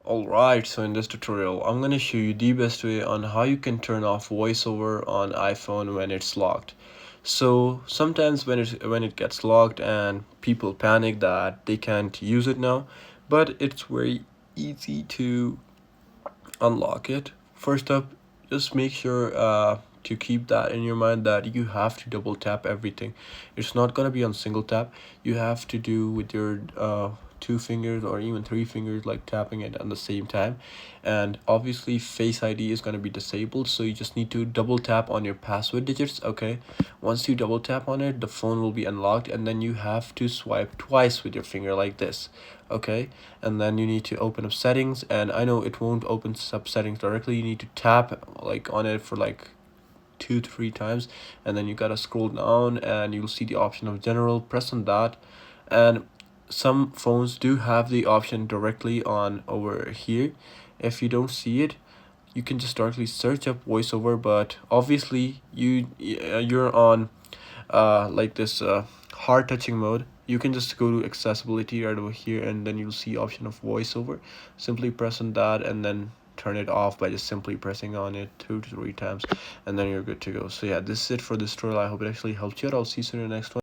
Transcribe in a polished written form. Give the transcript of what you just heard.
Alright, so in this tutorial, I'm gonna show you the best way on how you can turn off VoiceOver on iPhone when it's locked. So sometimes when it gets locked and people panic that they can't use it now, but it's very easy to unlock it. First up, just make sure to keep that in your mind that you have to double tap everything. It's not gonna be on single tap. You have to do with your two fingers or even three fingers, like tapping it at the same time. And obviously Face ID is gonna be disabled, so you just need to double tap on your password digits. Okay, once you double tap on it, the phone will be unlocked, and then you have to swipe twice with your finger like this. Okay, and then you need to open up settings, and I know it won't open up settings directly. You need to tap like on it for like 2 3 times, and then you gotta scroll down and you'll see the option of general. Press on that, and some phones do have the option directly on over here. If you don't see it, you can just directly search up voiceover, but obviously you're on like this hard touching mode. You can just go to accessibility right over here, and then you'll see option of voiceover. Simply press on that and then turn it off by just simply pressing on it 2 to 3 times, and then you're good to go. So yeah, this is it for this tutorial. I hope it actually helped you out. I'll see you soon in the next one.